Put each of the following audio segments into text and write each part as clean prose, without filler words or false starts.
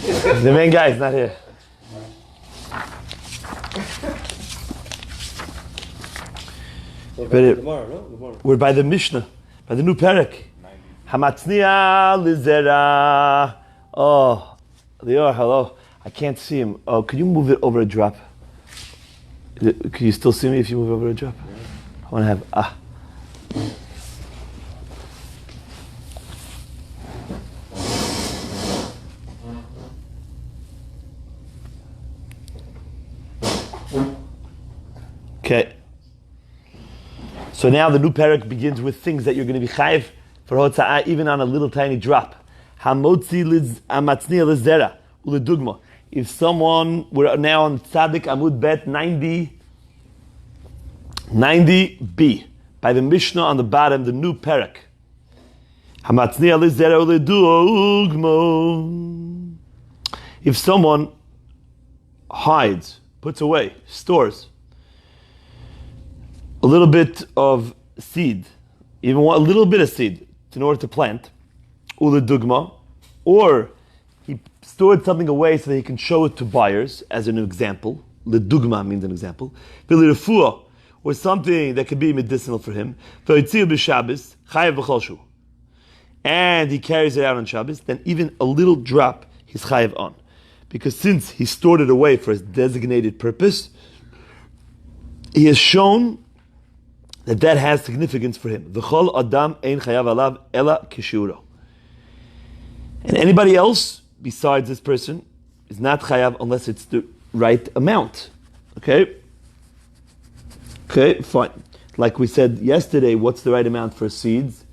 The main guy is not here. We're by the Mishnah, by the new Perek. Hamatzniya lizera. Oh, Lior, hello. I can't see him. Oh, could you move it over a drop? Can you still see me if you move over a drop? I want to have Okay. So now the new parak begins with things that you're going to be chayiv for hotza'ah, even on a little tiny drop. Hamotzi amatzniya lizera uledugma. If someone, we're now on Tzadik Amud Bet 90b, by the Mishnah on the bottom, the new parak. Hamatzniya lizera uledugma. If someone hides, puts away, stores a little bit of seed, even a little bit of seed, in order to plant, uledugma, or he stored something away so that he can show it to buyers, as an example. Ledugma means an example. V'lirefua, or something that could be medicinal for him. V'yitzir b'Shabbos, chayav b'chol. And he carries it out on Shabbos, then even a little drop he's chayav on. Because since he stored it away for his designated purpose, he has shown that has significance for him. V'chol adam ein chayav alav ela kishiuro. And anybody else besides this person is not chayav unless it's the right amount. Okay? Okay, fine. Like we said yesterday, what's the right amount for seeds?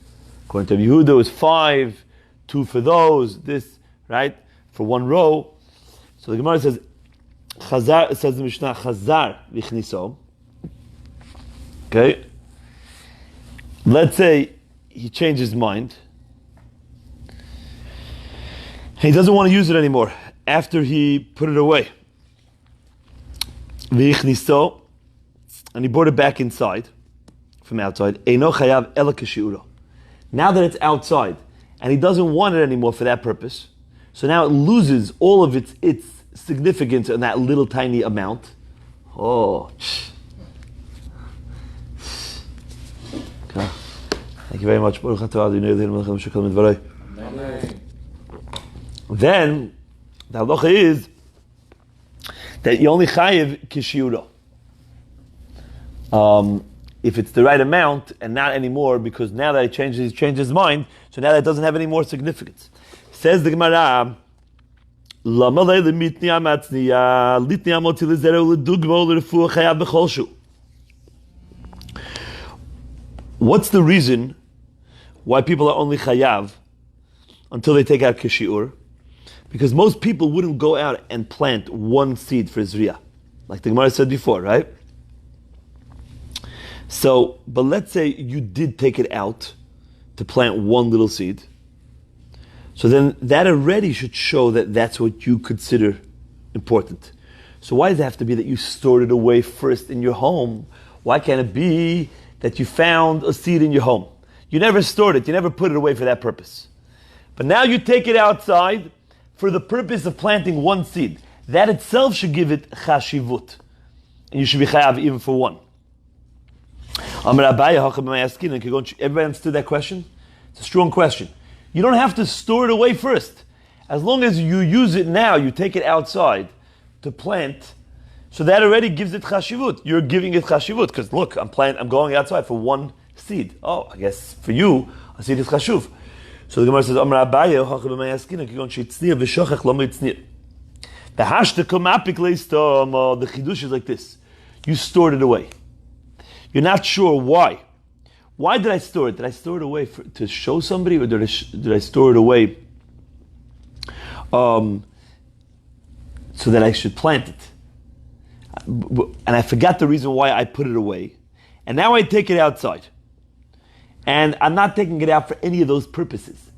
According to Yehuda, is 5, 2 for those, this, right? For one row. So the Gemara says, Chazar, it says in the Mishnah, Chazar vichniso. Okay? Let's say he changed his mind. He doesn't want to use it anymore after he put it away. Vichniso, and he brought it back inside, from outside. Eino chayav ela kashiuro. Now that it's outside, and he doesn't want it anymore for that purpose, so now it loses all of its significance in that little tiny amount. Oh, okay. Thank you very much. Then the halacha is that you only chayiv kishiuro. If it's the right amount and not anymore, because now that he changed his mind, so now that doesn't have any more significance. Says the Gemara, what's the reason why people are only chayav until they take out kishiur? Because most people wouldn't go out and plant one seed for Zriya, like the Gemara said before, right? So, but let's say you did take it out to plant one little seed. So then that already should show that that's what you consider important. So why does it have to be that you stored it away first in your home? Why can't it be that you found a seed in your home? You never stored it, you never put it away for that purpose. But now you take it outside for the purpose of planting one seed. That itself should give it chashivut. And you should be chayav even for one. Everybody understood that question? It's a strong question. You don't have to store it away first. As long as you use it now, you take it outside to plant, so that already gives it chashivut. You're giving it chashivut, because look, I'm going outside for one seed. Oh, I guess for you, a seed is chashuv. So the Gemara says, the chidush is like this. You stored it away. You're not sure why. Why did I store it? Did I store it away to show somebody, or did I store it away so that I should plant it? And I forgot the reason why I put it away. And now I take it outside. And I'm not taking it out for any of those purposes.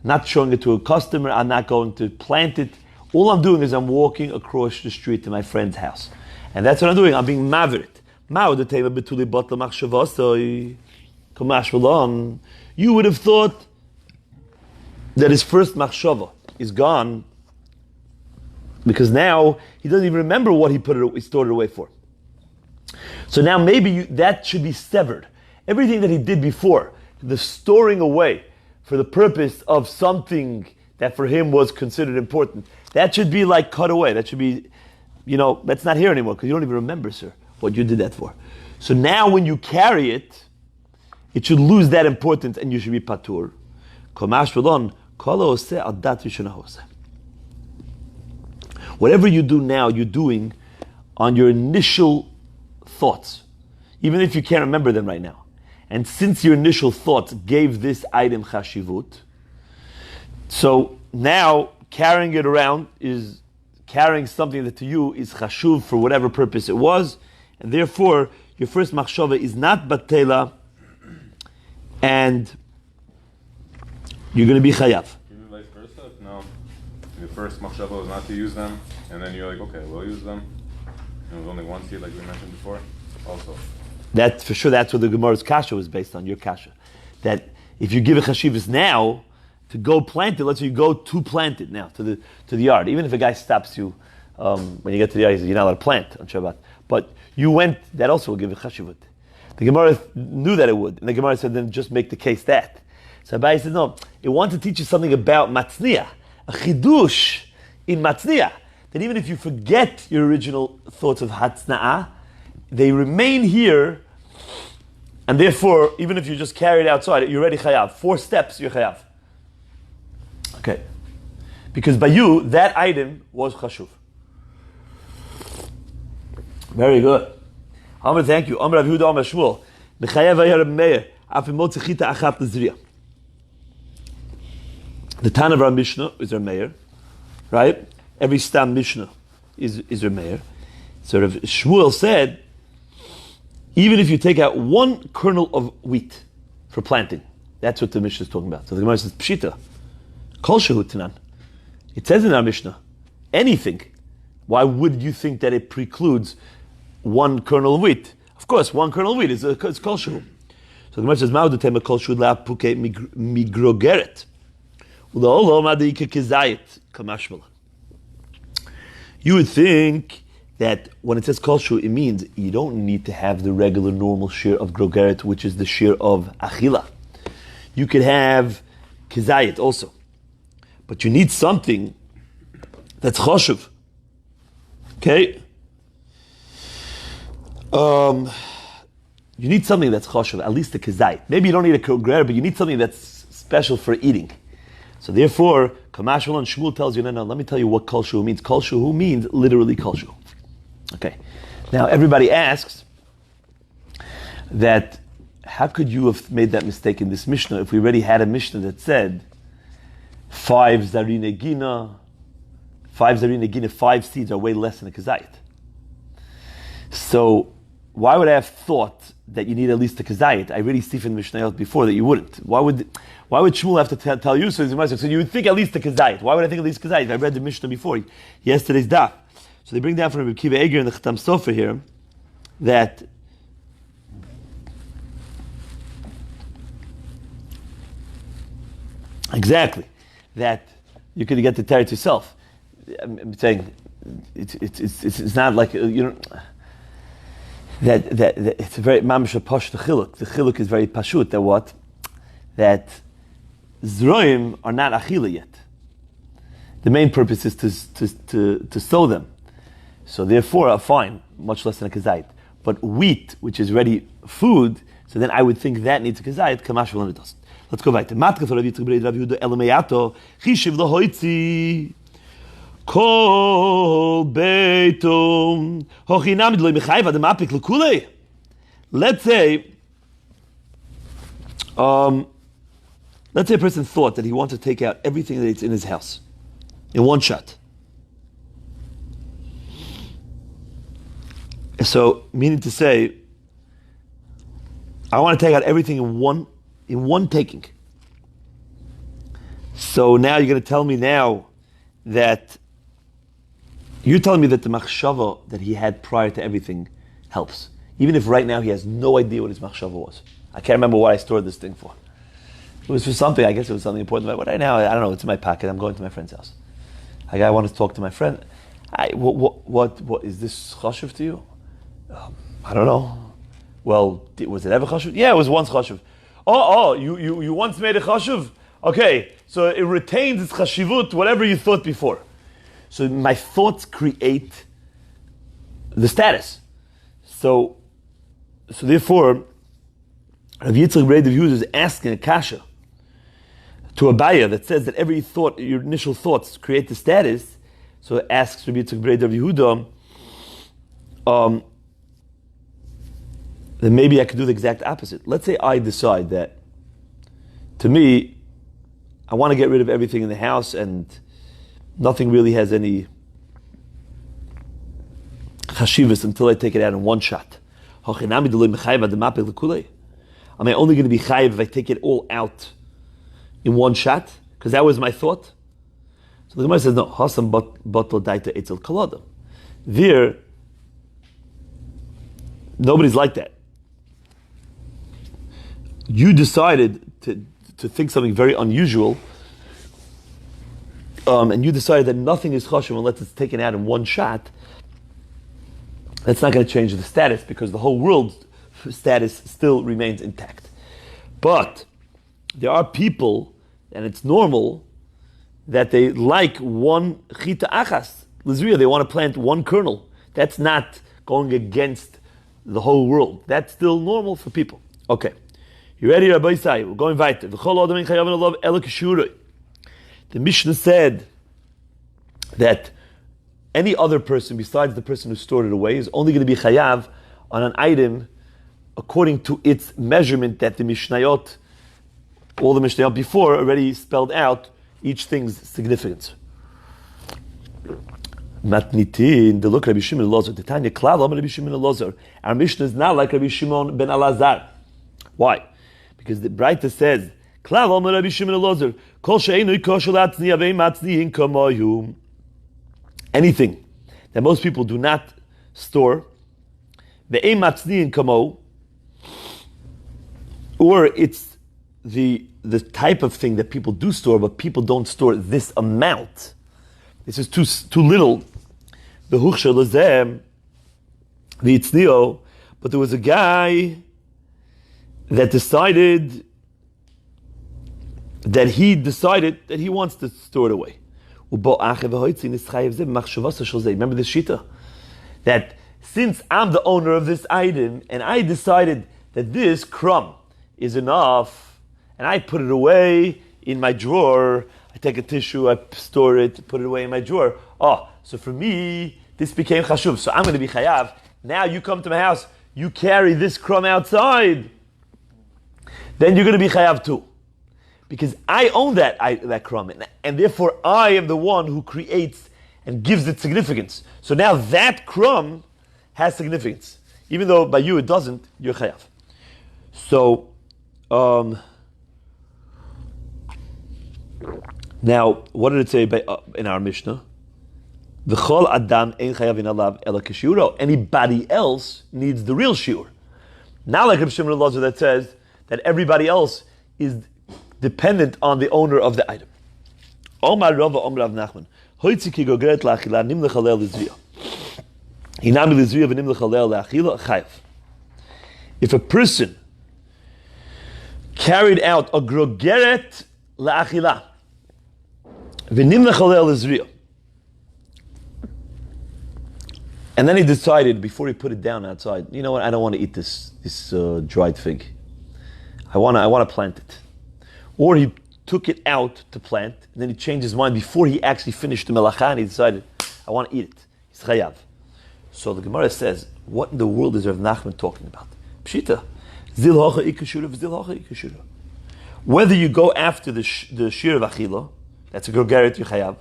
I'm not showing it to a customer. I'm not going to plant it. All I'm doing is I'm walking across the street to my friend's house. And that's what I'm doing. I'm being maverit. You would have thought that his first machshava is gone Because now he doesn't even remember what he stored it away for. So now maybe that should be severed. Everything that he did before, the storing away for the purpose of something that for him was considered important, that should be like cut away. That should be, that's not here anymore because you don't even remember, sir, what you did that for. So now when you carry it, it should lose that importance and you should be patur. Whatever you do now, you're doing on your initial thoughts, even if you can't remember them right now. And since your initial thoughts gave this item chashivut, so now carrying it around is carrying something that to you is chashuv for whatever purpose it was, and therefore your first machshava is not batela, and you're going to be chayav. Even vice versa? No. The first machshava was not to use them, and then you're like, okay, we'll use them. And it was only one seed, like we mentioned before. Also. That for sure. That's what the Gemara's kasha was based on. Your kasha, that if you give a chashivas now to go plant it, let's say you go to plant it now to the yard. Even if a guy stops you when you get to the yard, he says you're not allowed to plant on Shabbat. But you went. That also will give a chashivut. The Gemara knew that it would, and the Gemara said, then just make the case that. So Abai said, no, it wants to teach you something about matzniah, a chidush in matzniah, that even if you forget your original thoughts of hatzna'ah, they remain here, and therefore, even if you just carry it outside, you're already chayav. 4 steps, you're chayav. Okay. Because by you, that item was chashuv. Very good. Amr, thank you. Amr Rav Yehuda Amr Shmuel. Mechayev hayar meir. Afim motzechita achat lezriya. The Tan of our Mishnah is our mayor, right? Every stam Mishnah is our mayor. So Rav Shmuel said, even if you take out 1 kernel of wheat for planting, that's what the Mishnah is talking about. So the Gemara says, Pshita, Kol Shehu Tanan. It says in our Mishnah, anything. Why would you think that it precludes 1 kernel of wheat? Of course, 1 kernel of wheat is Kol Shehu. So the Gemara says, Ma'u Tema Kol Shehu La Puke Migrogeret. You would think that when it says kol shu, it means you don't need to have the regular normal share of grogeret, which is the share of achila. You could have kizayit also. But you need something that's choshev. Okay? You need something that's choshev, at least a kizayit. Maybe you don't need a grogeret, but you need something that's special for eating. So therefore, Kamashul and Shmuel tells you, no, let me tell you what kol shu means. Kol shu means literally kol shu. Okay. Now everybody asks that how could you have made that mistake in this Mishnah if we already had a Mishnah that said 5 zarine gina, 5 seeds are way less than a kazayit. So why would I have thought that you need at least a kazayit? I already see from the Mishnah before that you wouldn't. Why would Shmuel have to tell you? So you would think at least a kazayit. Why would I think at least a kazayit? I read the Mishnah before yesterday's daf. So they bring down from Rabbi Kiva Eger in the Chatam Sofer here that exactly that you could get to tear it yourself. I'm saying it's not like that it's a very mamish posh the chiluk. The chiluk is very pashut. That what? That zroim are not achila yet. The main purpose is to sow them. So therefore, fine, much less than a kazayit. But wheat, which is ready food, so then I would think that needs a kazayit. Kamashul and it doesn't. Let's go back to Matka for Rav Yitzchak Rav Yehuda Elameyato Chishiv Lohoitzi Kol Beitum Hochinam Dloi Mechayva the Mapik Lekule. Let's say a person thought that he wants to take out everything that's in his house in one shot. So, meaning to say, I want to take out everything in one taking. So now you're going to tell me now that you're telling me that the machshava that he had prior to everything helps, even if right now he has no idea what his machshava was. I can't remember what I stored this thing for. It was for something. I guess it was something important. But right now, I don't know. It's in my pocket. I'm going to my friend's house. I want to talk to my friend. What is this chashuv to you? I don't know. Well, was it ever chashuv? Yeah, it was once chashuv. You once made a chashuv? Okay, so it retains its chashivut, whatever you thought before. So my thoughts create the status. So therefore, Rav Yitzchak Brei Rav Yehuda is asking a kasha to a Abaya that says that every thought, your initial thoughts, create the status. So it asks Rav Yitzchak Brei Rav Yehuda, then maybe I could do the exact opposite. Let's say I decide that, to me, I want to get rid of everything in the house and nothing really has any chashivas until I take it out in one shot. Am I only going to be chayiv if I take it all out in one shot? Because that was my thought. So the Gemara says, no, hasam batal daita etzel kaladam. There, nobody's like that. You decided to think something very unusual, and you decided that nothing is chashuv unless it's taken out in one shot. That's not going to change the status because the whole world's status still remains intact. But there are people, and it's normal, that they like one chita achas, lizriya, they want to plant one kernel. That's not going against the whole world. That's still normal for people. Okay. You ready, Rabbi Isai? We're going weiter. The Mishnah said that any other person besides the person who stored it away is only going to be chayav on an item according to its measurement that the Mishnayot, all the Mishnayot before already spelled out each thing's significance. Matnitin, the look Rabbi Shimon Elazar, the Tanya Klav, Rabbi Shimon Elazar. Our Mishnah is not like Rabbi Shimon ben Elazar. Why? Because the Braita says, Klav Amar Rabbi Shimon Elazar, Kol she'enu koshel atzni avei matznihin kamoyu. Anything that most people do not store, ve'ei matznihin kamo, or it's the type of thing that people do store, but people don't store this amount. This is too little. The huchsha lazem, the itznio, but there was a guy that decided that he wants to store it away. Remember this shita? That since I'm the owner of this item and I decided that this crumb is enough and I put it away in my drawer, I take a tissue, I store it, put it away in my drawer. So for me, this became chashuv. So I'm going to be chayav. Now you come to my house, you carry this crumb outside, then you're going to be chayav too. Because I own that crumb, and therefore I am the one who creates and gives it significance. So now that crumb has significance. Even though by you it doesn't, you're chayav. So, now, what did it say in our Mishnah? V'chol adam ein chayav in alav ela k'shiuro. Anybody else needs the real shiur. Not like Rabbi Shimon Elazar that says that everybody else is dependent on the owner of the item. Omar Rava Omar Rav Nachman. Hoitzi ki gogeret la'achila nim lechalel l'zriya. Hinami l'zriya v'nim lechalel la'achila chayav. If a person carried out a grogeret la'achila v'nim lechalel l'zriya, and then he decided before he put it down outside, you know what? I don't want to eat this dried fig. I want to plant it. Or he took it out to plant, and then he changed his mind before he actually finished the melacha, and he decided, I want to eat it. He's chayav. So the Gemara says, what in the world is Rav Nachman talking about? Pshita. Zil hocha ikashura, zil hocha ikashura. Whether you go after the shir of achila, that's a grogeret, you chayav,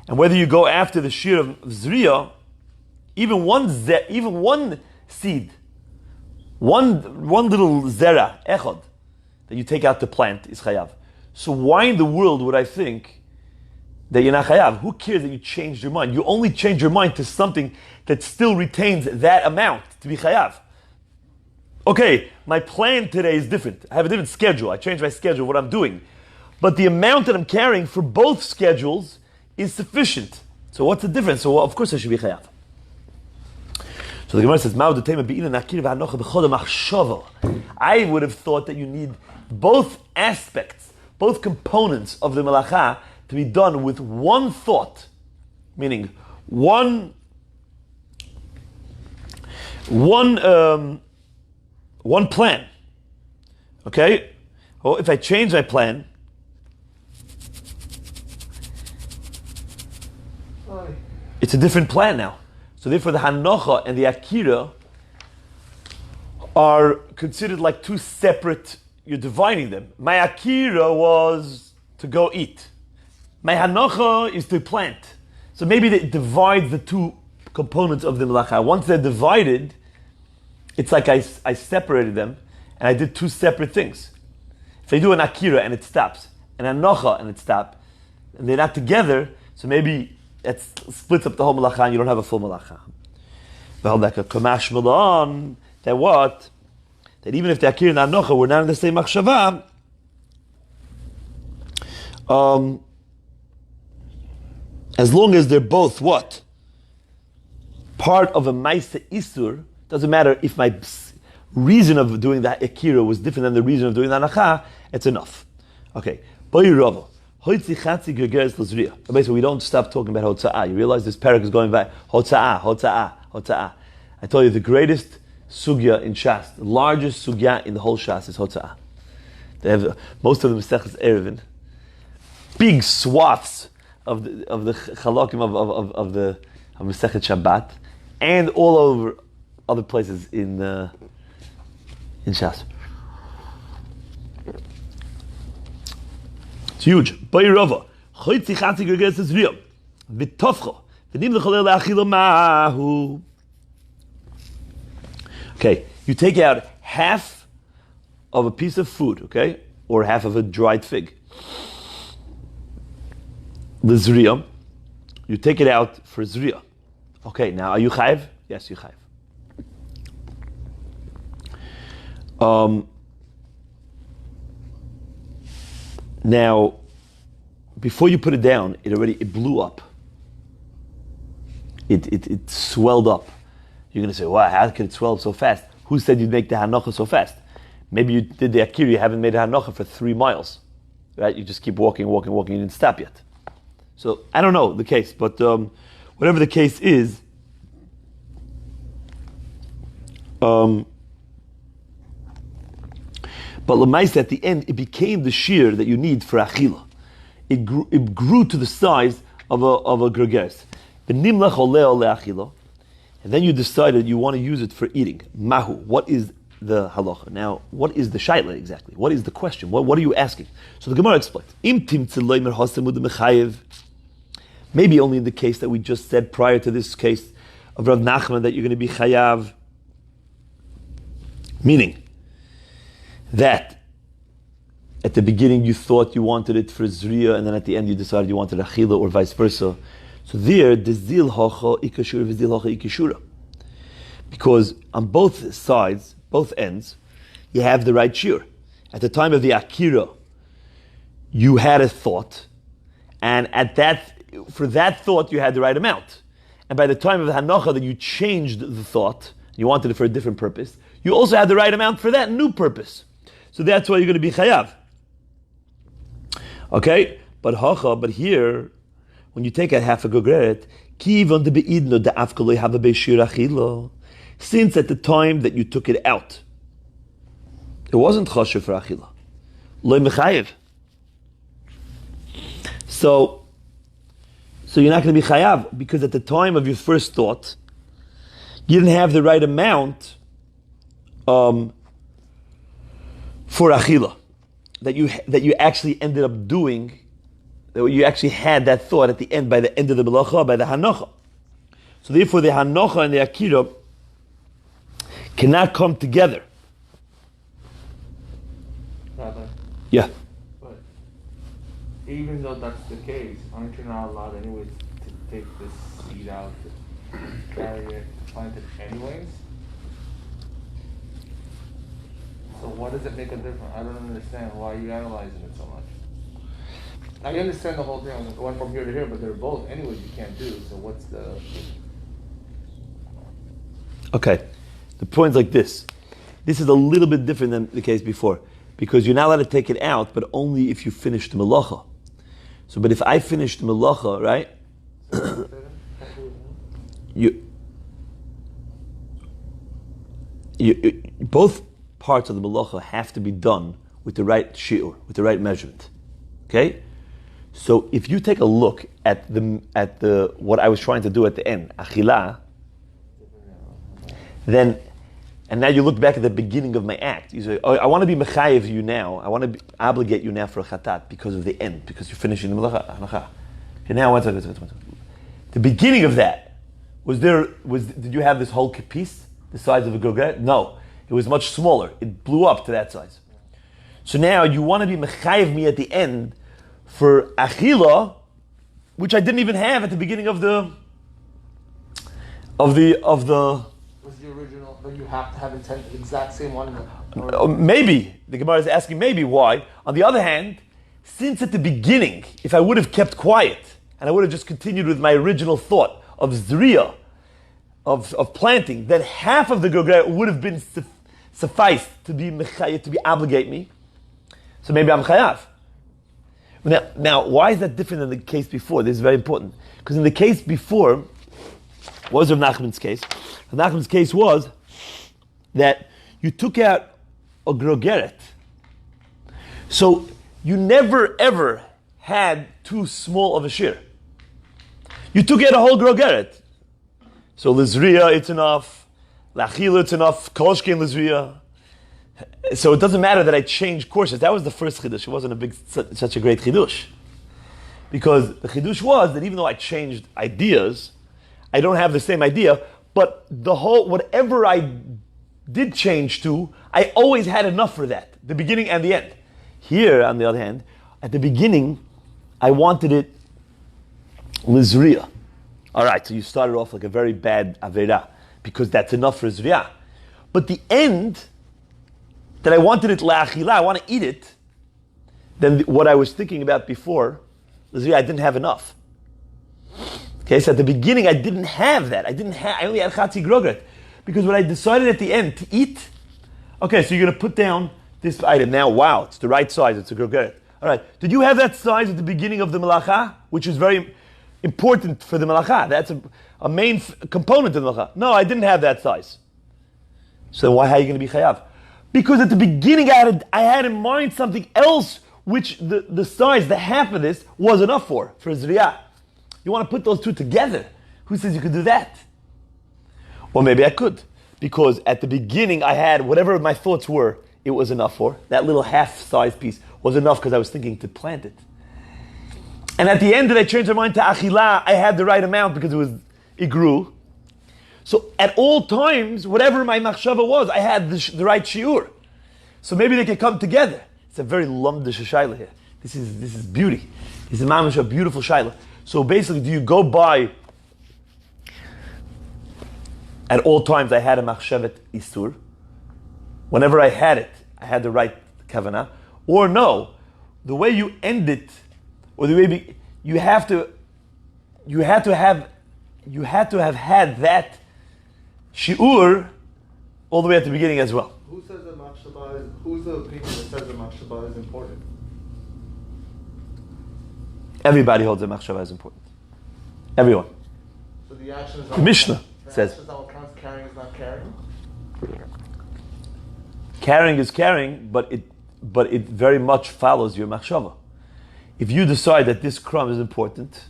and whether you go after the shir of zriya, even one seed, one little zera, echad, that you take out to plant is chayav. So why in the world would I think that you're not chayav? Who cares that you changed your mind? You only change your mind to something that still retains that amount to be chayav. Okay, my plan today is different. I have a different schedule. I changed my schedule, what I'm doing. But the amount that I'm carrying for both schedules is sufficient. So what's the difference? So of course I should be chayav. So the Gemara says, I would have thought that you need both aspects, both components of the melacha to be done with one thought, meaning one plan. Okay? Well, if I change my plan, it's a different plan now. So therefore the hanocha and the akira are considered like two separate, you're dividing them. My akira was to go eat. My hanocha is to plant. So maybe they divide the two components of the melacha. Once they're divided, it's like I separated them and I did two separate things. If I do an akira and it stops, an hanocha and it stops, and they're not together, so maybe it splits up the whole malacha and you don't have a full malacha. That what? That even if the akira and the hanocha were not in the same machshava, as long as they're both what? Part of a maaseh isur, doesn't matter if my reason of doing that akira was different than the reason of doing the hanacha, it's enough. Okay. Basically, we don't stop talking about hotza'ah. You realize this parak is going back. Hotza'ah. I told you the greatest sugya in Shas, the largest sugya in the whole Shas is hotza'ah. They have most of the masechet erevin, big swaths of the chalakim of the masechet Shabbat, and all over other places in Shas. It's huge. Okay, you take out half of a piece of food, okay, or half of a dried fig. The zriya, you take it out for zriya. Okay, now are you chayiv? Yes, you chayiv. Now, before you put it down, it blew up. It swelled up. You're going to say, wow, how could it swell up so fast? Who said you'd make the hanocha so fast? Maybe you did the akira, you haven't made the hanocha for 3 miles. Right? You just keep walking, you didn't stop yet. So, I don't know the case, but whatever the case is, but l'maisa at the end, it became the shear that you need for achila. It grew to the size of a gregeres. And then you decided you want to use it for eating. Mahu, what is the halacha? Now, what is the shaila exactly? What is the question? What are you asking? So the Gemara explains. Maybe only in the case that we just said prior to this case of Rav Nachman that you're going to be chayav. Meaning that at the beginning you thought you wanted it for zriya, and then at the end you decided you wanted achila, or vice versa. So there, the zil hacha ikashura v'zil hacha ikashura. Because on both sides, both ends, you have the right shear. At the time of the akira, you had a thought, and for that thought you had the right amount. And by the time of the hanocha that you changed the thought, you wanted it for a different purpose, you also had the right amount for that new purpose. So that's why you're going to be chayav. Okay? But here, when you take a half a gogeret, since at the time that you took it out, it wasn't choshev for achila. Lo mechayev. So you're not going to be chayav, because at the time of your first thought, you didn't have the right amount for achila that you actually ended up doing, that you actually had that thought at the end, by the end of the melacha, by the hanocha. So therefore the hanocha and the akira cannot come together. Rather. Yeah. But even though that's the case, aren't you not allowed anyways to take this seed out, to carry it, plant it anyways? So what does it make a difference? I don't understand why you analyzing it so much. I understand the whole thing. I went from here to here, but they're both. Anyways, you can't do. So what's the? Okay, the point's like this. This is a little bit different than the case before, because you're not allowed to take it out, but only if you finish the melacha. So, but if I finish the melacha, right? you both parts of the melacha have to be done with the right shiur, with the right measurement. Okay? So if you take a look at the what I was trying to do at the end, achila, then, and now you look back at the beginning of my act. You say, oh, I want to be mechayev you now. I want to obligate you now for a chatat because of the end, because you're finishing the melacha. Okay, now one second. The beginning of that, did you have this whole piece, the size of a gogret? No, it was much smaller. It blew up to that size. So now you want to be mechayev me at the end for achila, which I didn't even have at the beginning of the. Was the original? But you have to have the exact same one. Maybe the Gemara is asking maybe why. On the other hand, since at the beginning, if I would have kept quiet and I would have just continued with my original thought of zriya, of planting, then half of the gogret would have been sufficed to be obligate me. So maybe I'm chayav. Now, why is that different than the case before? This is very important. Because in the case before, what was Rav Nachman's case? Rav Nachman's case was that you took out a grogeret. So you never ever had too small of a shear. You took out a whole grogeret. So Lizriya, it's enough. Lachila, it's enough. Kolshkin Lizriya. So it doesn't matter that I changed courses. That was the first chidush. It wasn't such a great chidush. Because the chidush was that even though I changed ideas, I don't have the same idea, but whatever I did change to, I always had enough for that, the beginning and the end. Here, on the other hand, at the beginning, I wanted it lizriya. All right, so you started off like a very bad avera, because that's enough for zriya. But the end, that I wanted it la'achila, I want to eat it, then what I was thinking about before, lizriya, I didn't have enough. Okay, so at the beginning I didn't have that. I only had chatzi grogret. Because when I decided at the end to eat, okay, so you're going to put down this item. Now, wow, it's the right size, it's a grogret. All right, did you have that size at the beginning of the melacha, which is very important for the melacha? That's a main component of the melacha. No, I didn't have that size. So how are you going to be chayav? Because at the beginning I had in mind something else, which the size, the half of this, was enough for zriyah. You want to put those two together. Who says you could do that? Well, maybe I could. Because at the beginning I had whatever my thoughts were, it was enough for. That little half-size piece was enough because I was thinking to plant it. And at the end that I changed my mind to achila, I had the right amount because it grew. So at all times, whatever my machshava was, I had the right shiur. So maybe they can come together. It's a very lumdish shayla here. This is beauty. This is mamash a beautiful shayla. So basically, do you go by, at all times I had a machshavet isur. Whenever I had it, I had the right kavanah. Or no, the way you end it, or the way you had to have had that shiur all the way at the beginning as well. Who says that machshava is? Who's the opinion that says that machshava is important? Everybody holds that machshava is important. Everyone. So the action is the Mishnah says. Action is not what counts. Carrying is not carrying. Carrying is carrying, but it very much follows your machshava. If you decide that this crumb is important,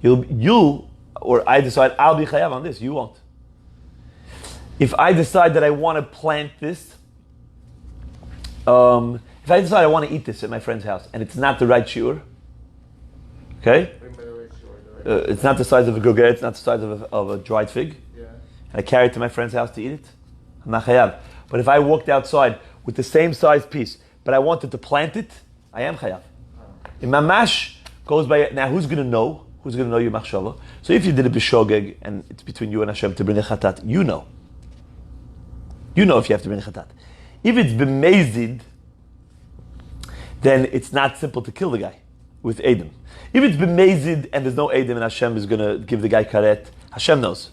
or I decide I'll be chayav on this, you won't. If I decide that I want to plant this, if I decide I want to eat this at my friend's house and it's not the right shiur, okay? It's not the size of a grogeret, it's not the size of a dried fig. Yeah. And I carry it to my friend's house to eat it, I'm not chayav. But if I walked outside with the same size piece, but I wanted to plant it, I am chayav. In mamash goes by, now who's going to know? Who's going to know your machshava? So if you did it b'shogeg and it's between you and Hashem to bring a chatat, you know. You know if you have to bring a chatat. If it's b'mezid, then it's not simple to kill the guy. with Edom. If it's b'mezid and there's no Edom and Hashem is going to give the guy karet, Hashem knows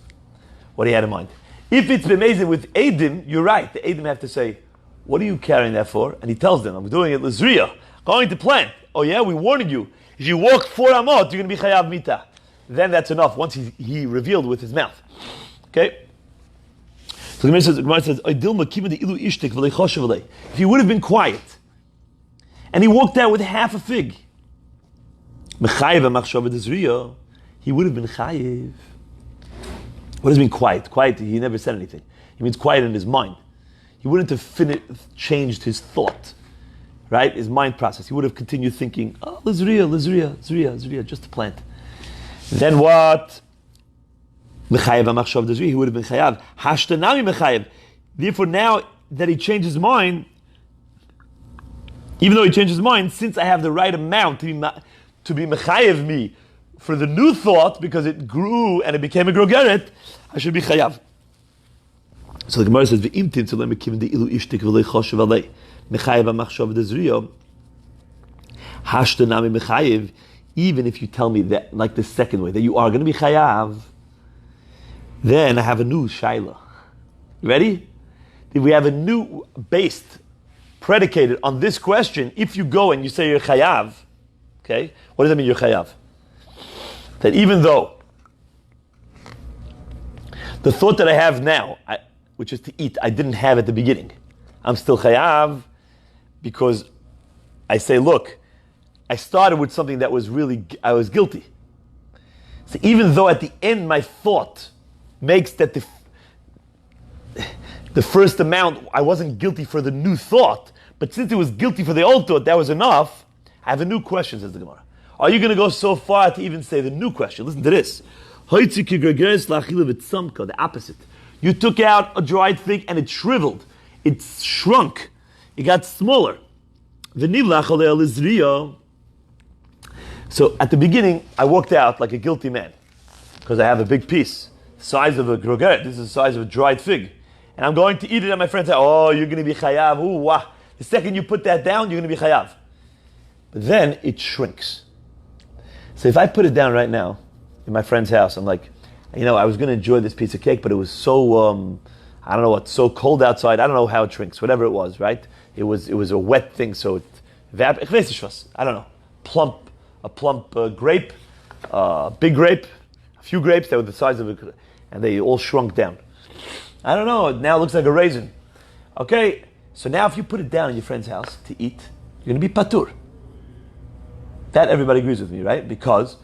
what he had in mind. If it's b'mezid with Edom, you're right. The Edom have to say, what are you carrying that for? And he tells them, I'm doing it l'zriya, going to plant. Oh yeah, we warned you. If you walk 4 amot, you're going to be chayav mita. Then that's enough once he revealed with his mouth. Okay? So the Gemara says, if he would have been quiet, and he walked out with half a fig, he would have been chayiv. What does it mean quiet? Quiet, he never said anything. He means quiet in his mind. He wouldn't have changed his thought, right? His mind process. He would have continued thinking, oh, Lizriya, just a plant. Then what? He would have been chayav. Hashtanami mechayev. Therefore, now that he changed his mind, even though he changed his mind, since I have the right amount to be mechayev me for the new thought, because it grew and it became a grogeret, I should be chayav. So the Gemara says, "V'imtin tzolem mekim de ilu ishtik v'lei choshev alei mechayev amachshav dezriyo hashtanami mechayev." Even if you tell me that, like the second way, that you are going to be chayav, then I have a new shaila. Ready? If we have a new based, predicated on this question, if you go and you say you're chayav, okay, what does that mean you're chayav? That even though the thought that I have now, which is to eat, I didn't have at the beginning, I'm still chayav because I say, look, I started with something that was really, I was guilty. So even though at the end my thought makes that the first amount, I wasn't guilty for the new thought, but since it was guilty for the old thought, that was enough. I have a new question, says the Gemara. Are you going to go so far to even say the new question? Listen to this. The opposite. You took out a dried fig and it shriveled. It shrunk. It got smaller. So at the beginning, I walked out like a guilty man because I have a big piece, the size of a grogeret. This is the size of a dried fig. And I'm going to eat it, and my friend said, oh, you're going to be chayav. Ooh, wah. The second you put that down, you're going to be chayav. But then it shrinks. So if I put it down right now in my friend's house, I'm like, I was going to enjoy this piece of cake, but it was so, I don't know what, so cold outside. I don't know how it shrinks, whatever it was, right? It was a wet thing, so it evaporated. I don't know. A plump grape, big grape, a few grapes that were the size of a, and they all shrunk down. I don't know, it now looks like a raisin. Okay, so now if you put it down in your friend's house to eat, you're going to be patur. That everybody agrees with me, right? Because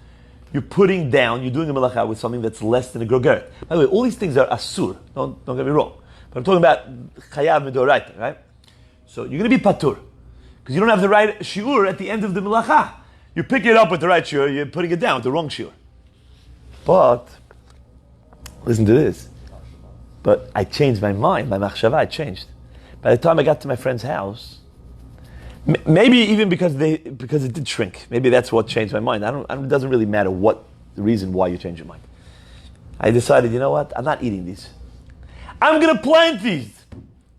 you're putting down, you're doing a melacha with something that's less than a grogeret. By the way, all these things are asur, don't get me wrong. But I'm talking about chayav midoraita, right? So you're going to be patur. Because you don't have the right shiur at the end of the melacha. You're picking it up with the right shiur, you're putting it down with the wrong shiur. But, listen to this. But I changed my mind, my machshava, I changed. By the time I got to my friend's house, maybe even because it did shrink. Maybe that's what changed my mind. It doesn't really matter what the reason why you change your mind. I decided, you know what? I'm not eating these. I'm going to plant these.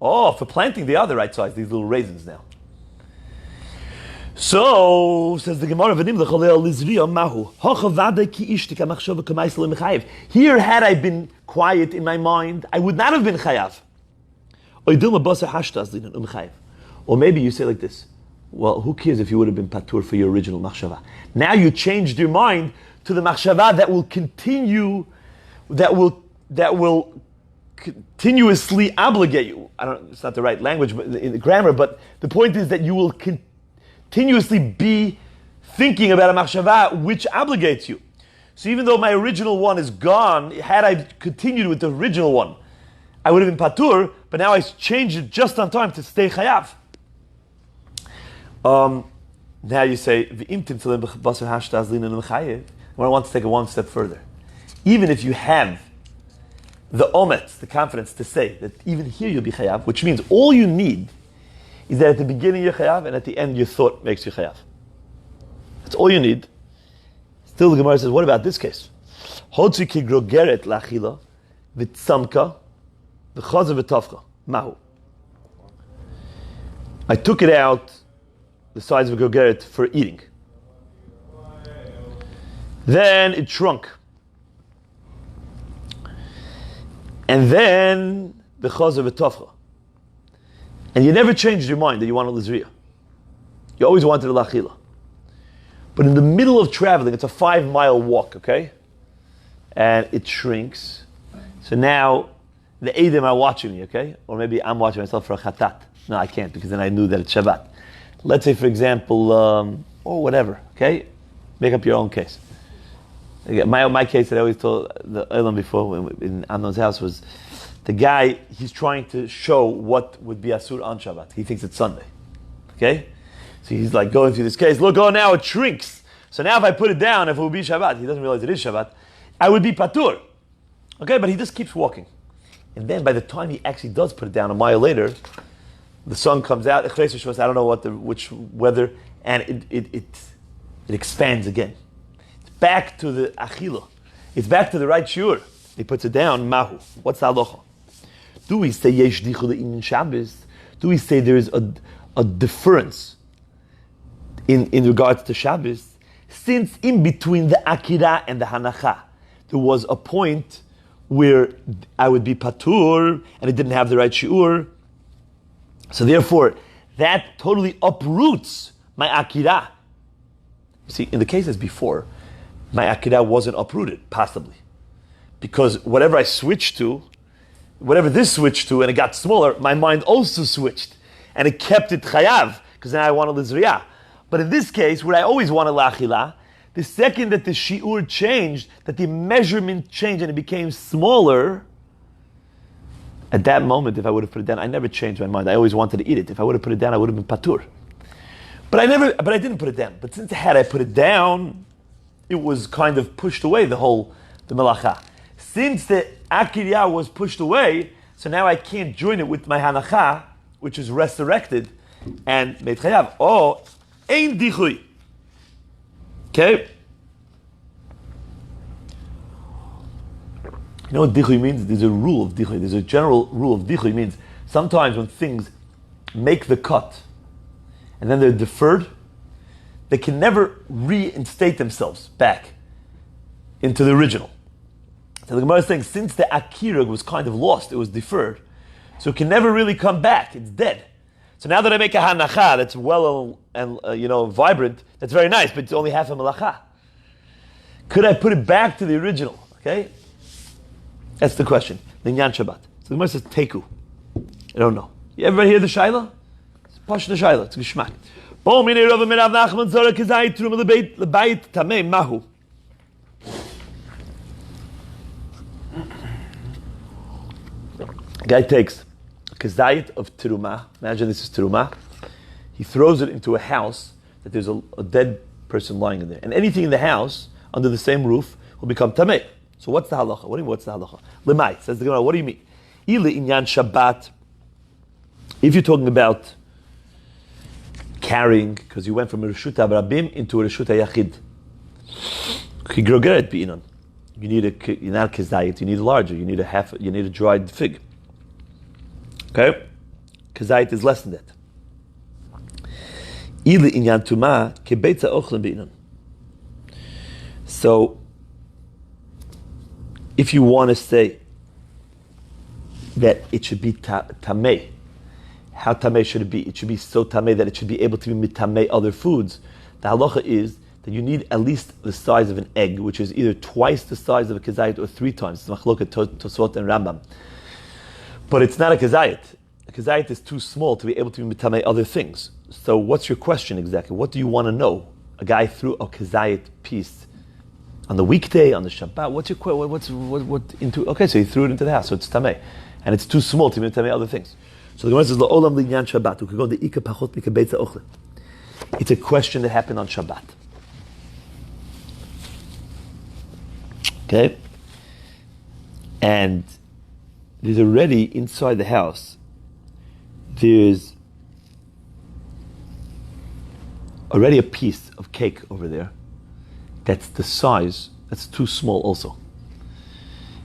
Oh, for planting, they are the right size, these little raisins now. So, says the Gemara, here, had I been quiet in my mind, I would not have been chayav. Or maybe you say like this, well, who cares if you would have been patur for your original machshava? Now you changed your mind to the machshava that will continue, that will continuously obligate you. It's not the right language in the grammar, but the point is that you will continuously be thinking about a machshava which obligates you. So even though my original one is gone, had I continued with the original one, I would have been patur, but now I changed it just on time to stay chayav. Now you say, I want to take it one step further. Even if you have the omet, the confidence to say that even here you'll be chayav, which means all you need is that at the beginning you're chayav and at the end your thought makes you chayav. That's all you need. Still the Gemara says, what about this case? Hotzi ki grogeret lachila v'tzamka v'chaza v'tavcha. Mahu. I took it out the size of a grogeret for eating. Then it shrunk. And then the chazer v'tofcha. And you never changed your mind that you wanted lizriya. You always wanted a lachila. But in the middle of traveling, it's a 5-mile walk, okay? And it shrinks. So now the Eidim are watching me, okay? Or maybe I'm watching myself for a chatat. No, I can't, because then I knew that it's Shabbat. Let's say, for example, or whatever, okay? Make up your own case. Again, my case that I always told the Eilim before in Amnon's house was the guy, he's trying to show what would be Asur on Shabbat. He thinks it's Sunday, okay? So he's like going through this case. Look, oh, now it shrinks. So now if I put it down, if it would be Shabbat, he doesn't realize it is Shabbat, I would be Patur. Okay, but he just keeps walking. And then by the time he actually does put it down a mile later, the sun comes out, I don't know which weather, and it expands again. It's back to the achila. It's back to the right shiur. He puts it down, mahu. What's the halacha? Do we say yesh dichul in Shabbos? Do we say there is a difference in regards to Shabbos? Since in between the akira and the hanacha, there was a point where I would be patur and it didn't have the right shiur. So therefore, that totally uproots my akira. See, in the cases before, my akira wasn't uprooted, possibly. Because whatever I switched to, whatever this switched to, and it got smaller, my mind also switched. And it kept it chayav, because then I wanted lizriyah. But in this case, where I always wanted la'achila, the second that the shi'ur changed, that the measurement changed and it became smaller, at that moment, if I would have put it down, I never changed my mind. I always wanted to eat it. If I would have put it down, I would have been patur. But I didn't put it down. But since had I put it down, it was kind of pushed away, the melacha. Since the akirya was pushed away, so now I can't join it with my hanacha, which is resurrected, and meit chayav. Oh, ein dichui. Okay? You know what dichui means? There's a rule of dichui. There's a general rule of dichui. It means sometimes when things make the cut and then they're deferred, they can never reinstate themselves back into the original. So the Gemara is saying since the akira was kind of lost, it was deferred, so it can never really come back. It's dead. So now that I make a hanacha that's well and vibrant, that's very nice, but it's only half a melacha. Could I put it back to the original? Okay, that's the question. Linyan Shabbat. So the Gemara says teku. I don't know. You ever hear the shaila? It's pash the shaila. It's geshmak. Bo minei Rav Merav Nachman zara kazayit trum lebayit tamei mahu. Guy takes a kazayit of teruma. Imagine this is teruma. He throws it into a house that there's a dead person lying in there, and anything in the house under the same roof will become tamei. So what's the halacha? What do you mean? What's the halacha? Lemai says the Gemara. What do you mean? Ili inyan Shabbat. If you're talking about carrying, because you went from a reshut abrabim into a reshut yachid, kigrogeret bi'inon. You need not kezayit. You need a larger. You need a dried fig. Okay, kezayit is less than that. Ili inyan tuma kebeitza ochlen bi'inon. So, if you want to say that it should be tamei, how tamei should it be? It should be so tamei that it should be able to be mitamei other foods. The halacha is that you need at least the size of an egg, which is either twice the size of a kezayit or 3 times. It's machloket Tosfot and Rambam. But it's not a kezayit. A kezayit is too small to be able to be mitamei other things. So what's your question exactly? What do you want to know? A guy threw a kezayit piece on the weekday, on the Shabbat. What's your what into? Okay, so he threw it into the house, so it's tamei, and it's too small to be tamei other things. So the Gemara says la'olam linyan Shabbat. We could go the ika pachot mikabeitza ochle. It's a question that happened on Shabbat. Okay, and there's already inside the house. There's already a piece of cake over there. That's the size, that's too small also.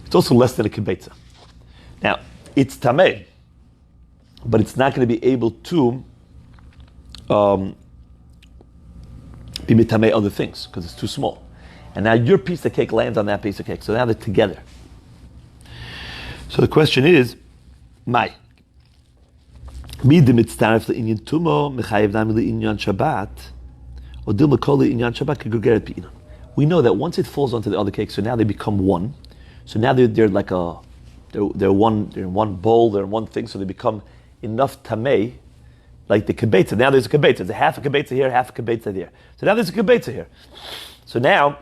It's also less than a kibbetza. Now, it's tameh, but it's not going to be able to be mitameh other things, because it's too small. And now your piece of cake lands on that piece of cake. So now they're together. So the question is, Mai. We know that once it falls onto the other cake, so now they become one. So now they're in one bowl, they're in one thing, so they become enough tamei, like the kibetza. Now there's a kibetza. There's a half a kibetza here, half a kibetza there. So now there's a kibetza here. So now,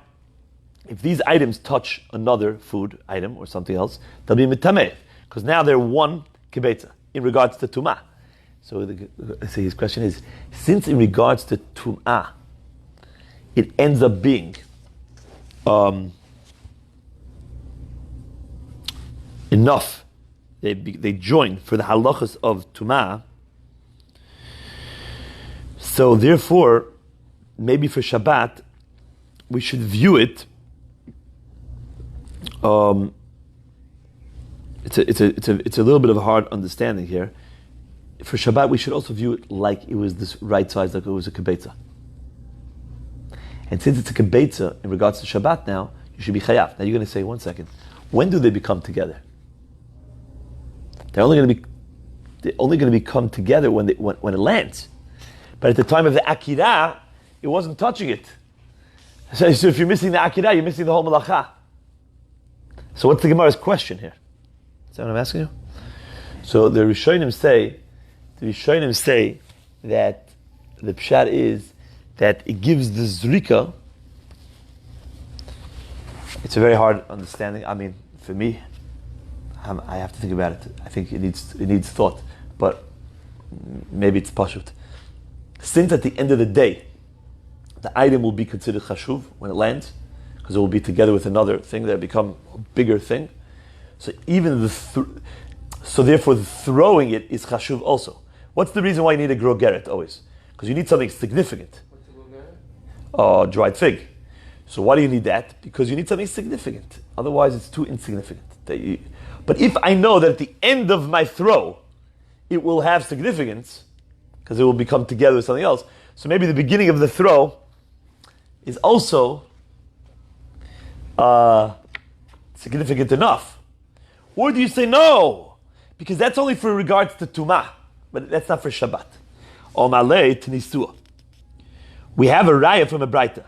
if these items touch another food item or something else, they'll be mitamei, because now they're one kibetza in regards to tumah. So his question is, since in regards to tumah, it ends up being enough, they join for the halachas of tumah. So therefore, maybe for Shabbat, we should view it. It's a little bit of a hard understanding here. For Shabbat, we should also view it like it was this right size, like it was a kibetza. And since it's a kibetza in regards to Shabbat now, you should be chayav. Now you're going to say, one second, when do they become together? They're only going to become together when it lands. But at the time of the akira, it wasn't touching it. So if you're missing the akira, you're missing the whole malacha. So what's the Gemara's question here? Is that what I'm asking you? So the Rishonim say that the pshat is that it gives the zrika. It's a very hard understanding. I mean, for me, I have to think about it. I think it needs thought, but maybe it's pashut. Since at the end of the day, the item will be considered chashuv when it lands, because it will be together with another thing that become a bigger thing. So even so therefore the throwing it is chashuv also. What's the reason why you need a grogeret always? Because you need something significant. What's a grogeret? Dried fig. So why do you need that? Because you need something significant. Otherwise it's too insignificant. But if I know that at the end of my throw, it will have significance, because it will become together with something else. So maybe the beginning of the throw is also significant enough. Or do you say no? Because that's only for regards to Tumah, but that's not for Shabbat. O malei t'nisua. We have a raya from a Braita.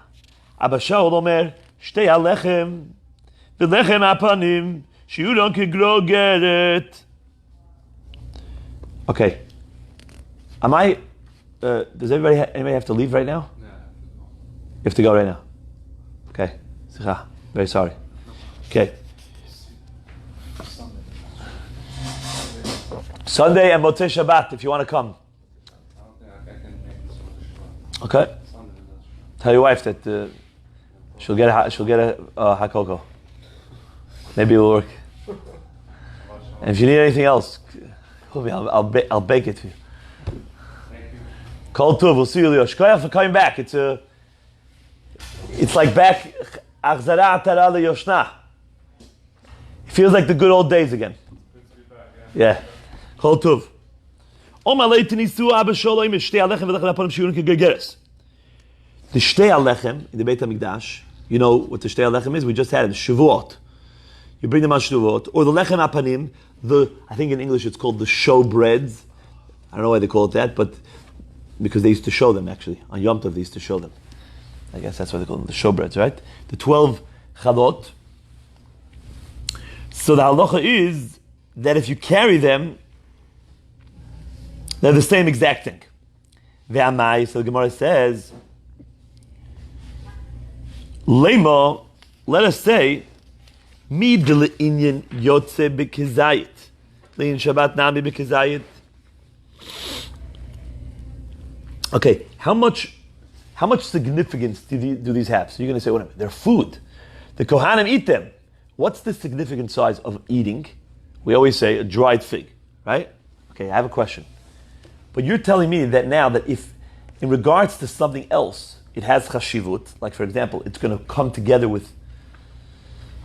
Abba Shaul omer, shtei halechem, v'lechem apanim, shiuron kegrogeret. Okay. Does anybody have to leave right now? No. You have to go right now. Okay. Sicha. Very sorry. Okay. Sunday and Motzei Shabbat, if you want to come. Okay. Tell your wife that she'll get a hakoko. Maybe it will work. And if you need anything else, I'll bake it for you. Kol Tov, we'll see you, Leo. Shkoyach for coming back. It's like back. Achzara Tara Yoshna. It feels like the good old days again. Good to be back, Yeah. Kol Tov. Oma leitini su Abba Sholem shtei alechem v'lechem aponim shiurim kegergeres. The shtei alechem in the Beit HaMikdash, you know what the shtei alechem is? We just had it, the Shavuot. You bring them on Shavuot. Or the lechem apanim, I think in English it's called the show breads. I don't know why they call it that, but because they used to show them actually. On Yom Tov they used to show them. I guess that's why they call them the showbreads, right? The 12 chalot. So the halacha is that if you carry them, they're the same exact thing. Ve'amai, so the Gemara says, Lema, let us say, mi d'le'inyan yotze b'kezayit. Le'in Shabbat nami b'kezayit. Okay, how much significance do these have? So you're going to say, whatever, they're food. The Kohanim eat them. What's the significant size of eating? We always say a dried fig, right? Okay, I have a question. But you're telling me that now that if, in regards to something else, it has chashivut, like for example, it's going to come together with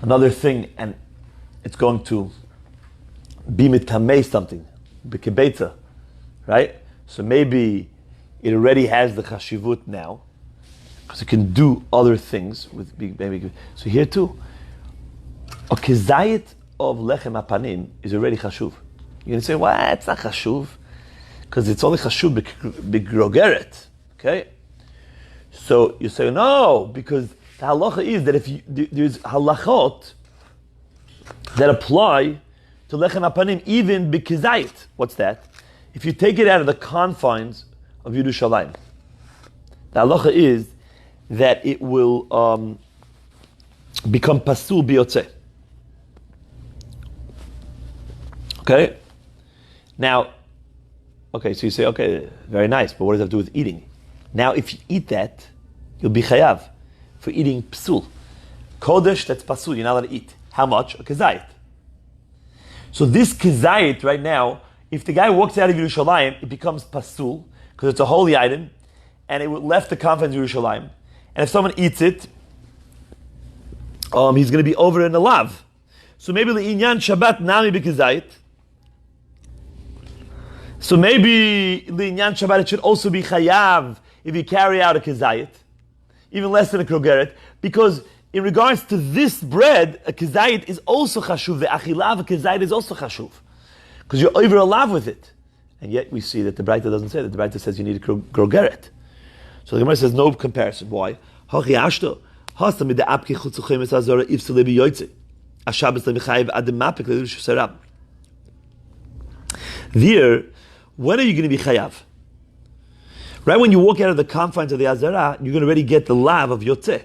another thing and it's going to be mitamei something, b'kebeta, right? So maybe it already has the chashivut now. because it can do other things with maybe. So here too, a kezayit of lechem apanim is already chashuv. You're going to say, well, it's not chashuv, because it's only chashuv begrogeret. Okay? So you say, no, because the halacha is that if there's halachot that apply to lechem apanim, even bekezayit. What's that? If you take it out of the confines of Yerushalayim, the halacha is that it will become pasul biyotzeh. Okay? Now, okay, so you say, okay, very nice, but what does that have to do with eating? Now, if you eat that, you'll be chayav for eating psul. Kodesh, that's pasul, you're not allowed to eat. How much? A kezayit. So this kezayit right now, if the guy walks out of Yerushalayim, it becomes pasul, because it's a holy item, and it left the confines of Yerushalayim. And if someone eats it, he's going to be over in the lav. So maybe l'inyan Shabbat nami b'kezayit. So maybe l'inyan Shabbat it should also be chayav if you carry out a kezayit, even less than a krogeret, because in regards to this bread, a kezayit is also chashuv. The achilah of a kezayit is also chashuv, because you're over a lav with it. And yet we see that the Braita doesn't say that. The Braita says you need a krogeret. So the Gemara says no comparison. Why? There, when are you going to be chayav? Right when you walk out of the confines of the Azara, you're going to already get the lav of yotzeh.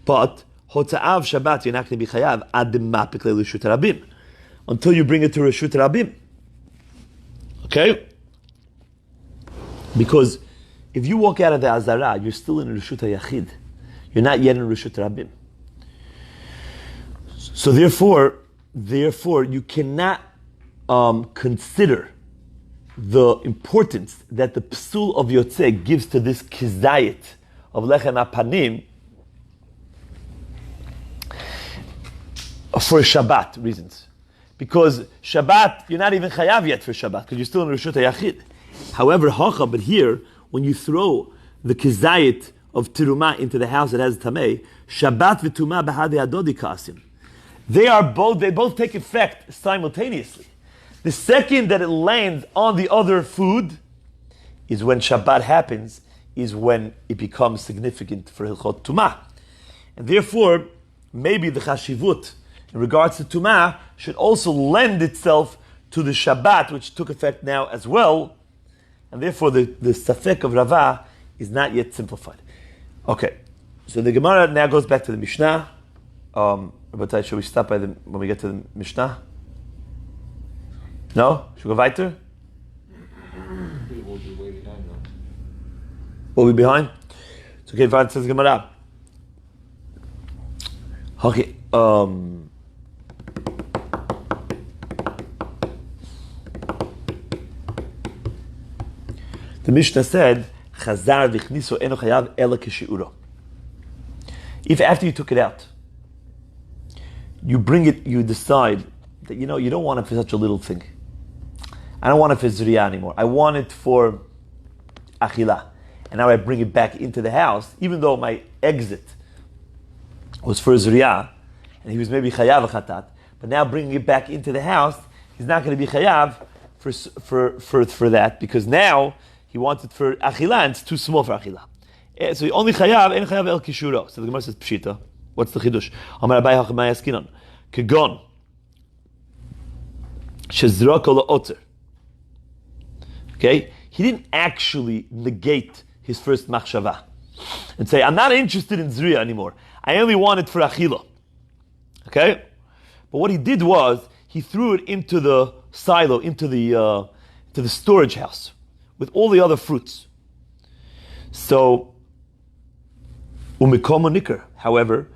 But hota'av Shabbat, you're not going to be chayav adim mapik le'reshut rabim until you bring it to reshut rabim. Okay? Because if you walk out of the Azara, you're still in reshut hayachid. You're not yet in reshut rabim. So therefore, you cannot consider the importance that the psul of yotzeh gives to this kizayit of lechem apanim for Shabbat reasons. Because Shabbat, you're not even chayav yet for Shabbat, because you're still in reshut hayachid. However, but here, when you throw the kizayit of tiruma into the house that has tamei, Shabbat v'tumah b'hadei adodi kasim. They both take effect simultaneously. The second that it lands on the other food is when Shabbat happens, is when it becomes significant for Hilchot Tumah. And therefore, maybe the Chashivut in regards to Tumah should also lend itself to the Shabbat, which took effect now as well. And therefore, the Safek of Rava is not yet simplified. Okay, so the Gemara now goes back to the Mishnah. Rabbi, should we stop when we get to the Mishnah? No? Should we go weiter? We'll be way behind now. We'll be behind? It's okay, fine, says Gemara. Okay, the Mishnah said, Chazar v'chniso eno chayav ela kishiuro. If after you took it out, you bring it, you decide that you don't want it for such a little thing. I don't want it for zriyah anymore. I want it for achilah. And now I bring it back into the house, even though my exit was for zriyah, and he was maybe chayav chatat, but now bringing it back into the house, he's not going to be chayav for that, because now he wants it for achilah, and it's too small for achilah. So he only chayav, and chayav el kishuro. So the Gemara says, pshita. What's the chidush? Amar Abai hachamay askinon. Kegon. Shezrako la'otzer. Okay? He didn't actually negate his first machshava and say, I'm not interested in zriya anymore. I only want it for achilah. Okay? But what he did was, he threw it into the silo, into the storage house with all the other fruits. So, umikomo nikar. However,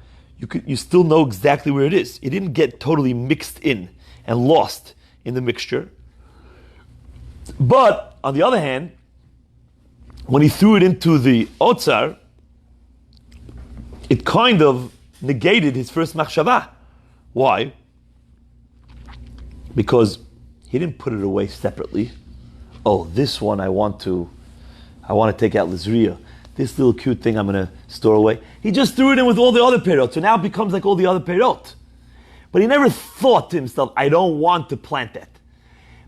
you still know exactly where it is. It didn't get totally mixed in and lost in the mixture. But on the other hand, when he threw it into the otzar, it kind of negated his first machshava. Why? Because he didn't put it away separately. Oh, this one I want to take out Lizriya. this little cute thing I'm going to store away. He just threw it in with all the other perot, so now it becomes like all the other perot. But he never thought to himself, I don't want to plant that.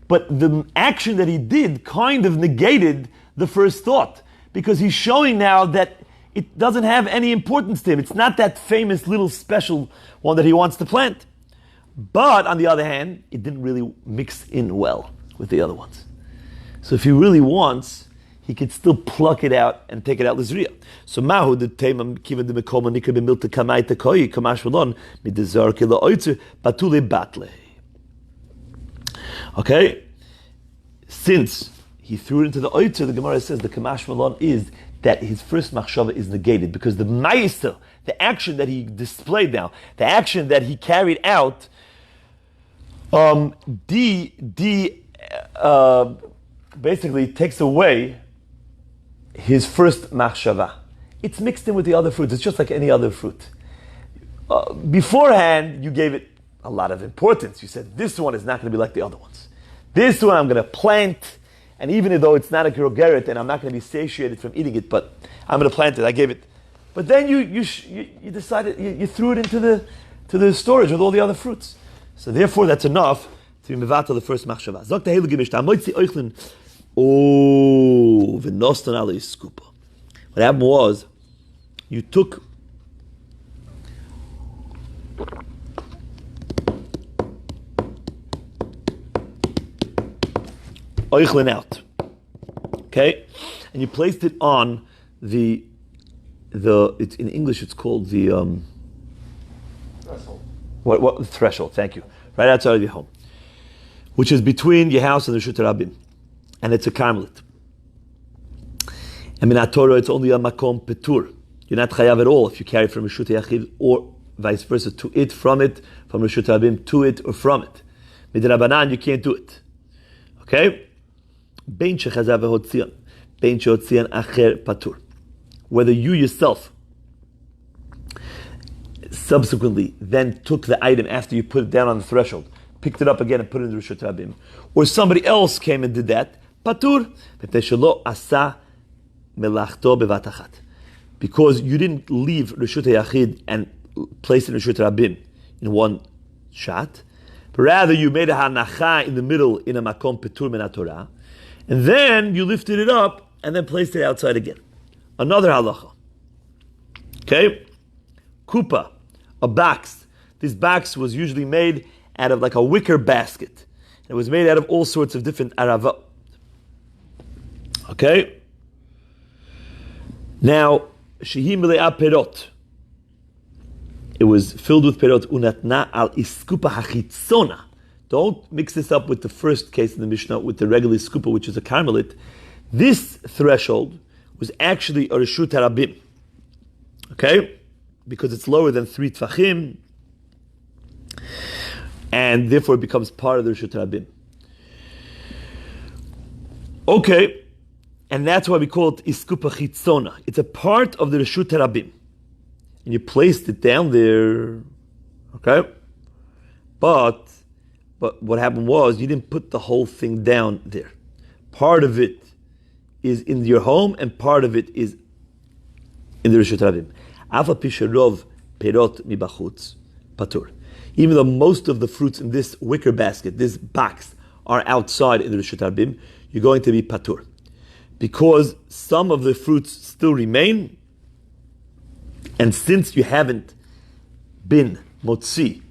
But the action that he did kind of negated the first thought, because he's showing now that it doesn't have any importance to him. It's not that famous little special one that he wants to plant. But on the other hand, it didn't really mix in well with the other ones. So if he really wants, he could still pluck it out and take it out l'zriya. So mahu the teimam kiven de mekoma nikra b'milta kamay tekoyi kamash v'lon midezar kila oitzer batule batle. Okay, since he threw it into the oitzer, the Gemara says the kamash v'lon is that his first machshava is negated, because the ma'aser, the action that he displayed now, the action that he carried out, basically takes away his first machshava. It's mixed in with the other fruits. It's just like any other fruit. Beforehand, you gave it a lot of importance. You said, this one is not going to be like the other ones. This one I'm going to plant, and even though it's not a gerogeret, and I'm not going to be satiated from eating it, but I'm going to plant it. I gave it. But then you decided, you threw it into the storage with all the other fruits. So therefore, that's enough to be mevatel the first machshava. Zok the heilige Mishnah, amoitzi oichlin, v'nostan ala iskupa. What happened was, you took oichlin out, okay, and you placed it on the it's in English it's called the Threshold. What threshold? Thank you. Right outside of your home, which is between your house and the Reshut Rabim, and it's a karmelit. And in Torah, it's only a makom petur. You're not chayav at all if you carry from Reshut Yachid or vice versa, to it, from Reshut Rabim to it or from it. Midrabanan, you can't do it. Okay? Bein shechazav v'hotzion, bein shehotzion acher patur. Whether you yourself subsequently then took the item after you put it down on the threshold, picked it up again and put it in the Reshut Rabim, or somebody else came and did that, patur, asa melachto bevatachat. Because you didn't leave Reshut Yachid and place it in Reshut Rabim in one shot, but rather you made a hanacha in the middle in a makom petur min Torah, and then you lifted it up and then placed it outside again. Another halacha. Okay? Kupa, a box. This box was usually made out of like a wicker basket. It was made out of all sorts of different aravot. Okay? Now, shehi milei perot. It was filled with perot. Unatna al iskupa hachitzona. Don't mix this up with the first case in the Mishnah with the regular iskupa, which is a karmelit. This threshold was actually a Reshut Rabim. Okay? Because it's lower than 3 tfachim, and therefore it becomes part of the Reshut Rabim. Okay, and that's why we call it Iskupa Chitzona. It's a part of the Reshut Rabim. And you placed it down there, okay? But what happened was, you didn't put the whole thing down there. Part of it is in your home, and part of it is in the Reshut Rabim. Afa pisharov perot mibachutz patur. Even though most of the fruits in this wicker basket, this box, are outside in the Reshut Rabim, you're going to be patur. Because some of the fruits still remain, and since you haven't been motzi,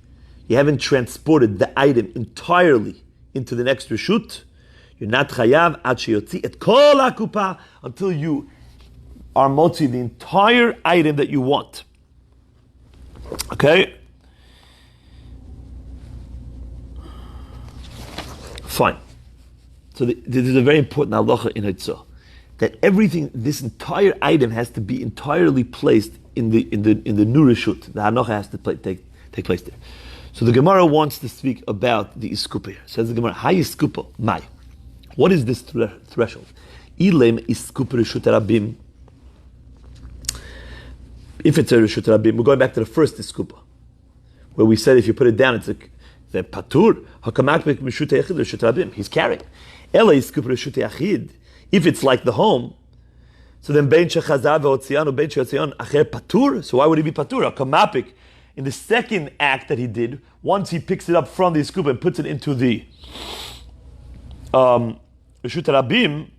you haven't transported the item entirely into the next Reshut, you're not chayav ad sheyotzi et kol hakupa, until you are motzi the entire item that you want. Okay? Fine. So this is a very important halacha in Hitzah, that everything, this entire item has to be entirely placed in the new Reshut. The hanocha has to take place there. So the Gemara wants to speak about the iskupa here. Says the Gemara, "Hi iskupa, mai." What is this threshold? Ilem iskupa Reshut Rabim. If it's a Reshut Rabim, we're going back to the first iskupa, where we said if you put it down, it's the patur. Hakamakbek Reshut Yachid Reshut Rabim. He's carrying. Ela iskupa Reshut Yachid. If it's like the home, So then bein shechazav ve'otzian bein sheotzian acher patur. So why would he be patur? A kamapik. In the second act that he did, once he picks it up from the scoop and puts it into the Reshut Rabim,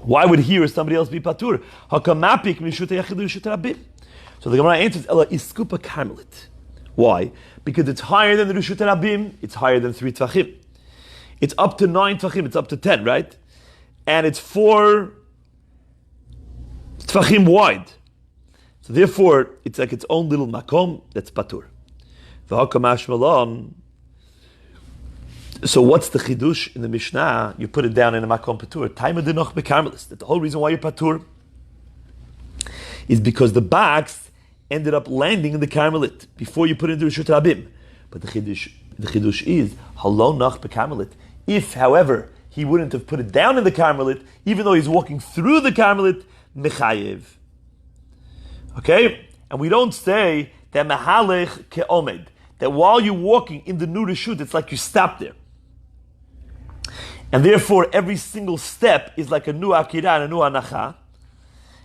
why would he or somebody else be patur? Hakamapik mishut yachid Reshut Rabim. So the Gemara answers, Ela iskupa karmelit. Why? Because it's higher than the Reshut Rabim. It's higher than 3 tvachim. It's up to 9 tvachim. It's up to 10, right? And it's 4 tvachim wide. So therefore, it's like its own little makom that's patur. So what's the chidush in the Mishnah? You put it down in a makom patur. Taima denoch bekarmelis. That the whole reason why you're patur is because the box ended up landing in the karmelit before you put it into Reshut Rabim. But the chidush is halon nach bekarmelit. If, however, he wouldn't have put it down in the karmelit, even though he's walking through the karmelit, mechayev. Okay? And we don't say that mahalech ke'omed, that while you're walking in the new reshut, it's like you stop there. And therefore, every single step is like a new akira and a new anacha.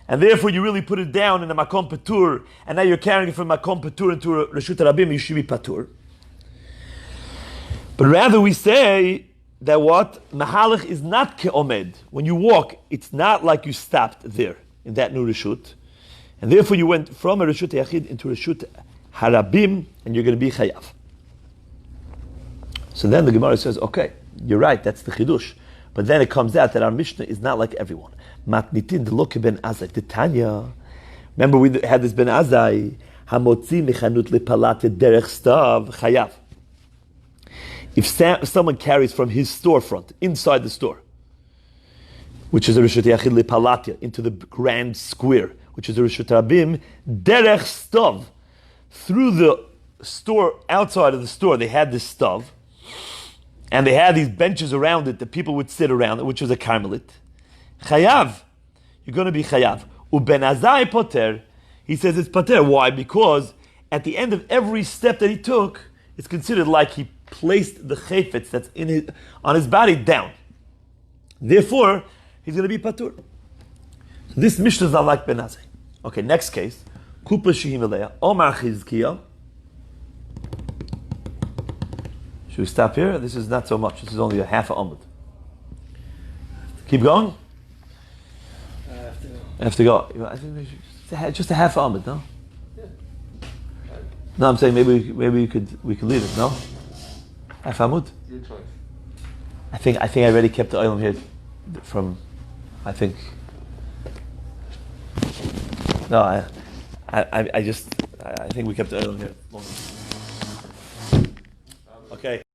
And therefore, you really put it down in a makom patur, and now you're carrying it from makom patur into a reshut rabim, you should be patur. But rather we say that what? Mahalech is not ke'omed. When you walk, it's not like you stopped there in that new reshut. And therefore you went from a Reshut Yachid into Reshut Harabim, and you're going to be Chayav. So then the Gemara says, okay, you're right, that's the Chidush. But then it comes out that our Mishnah is not like everyone. Matnitin deloke ben Azai. The Tanya. Remember we had this ben Azai. Hamotzi mechanut lepalate derech stav Chayav. If someone carries from his storefront, inside the store, which is a Reshut Yachid lepalatia, into the grand square, which is a Reshut Rabim, derech stav, through the store, outside of the store, they had this stav, and they had these benches around it that people would sit around it, which was a karmelit. Chayav, you're going to be chayav. Uben azai poter, he says it's poter. Why? Because at the end of every step that he took, it's considered like he placed the chayfetz that's on his body down. Therefore, he's going to be patur. This Mishnah is not like Ben Azai. Okay, next case. Kupa Shehim Eleya. Omar Chizkiya. Should we stop here? This is not so much. This is only a half a Amud. Keep going? I have to go. I think we should, just a half a Amud, no? Yeah. No, I'm saying maybe we could leave it, no? Half Amud? Your choice. I think I already kept the oil here from, I think. No, I think we kept the oil here. Okay.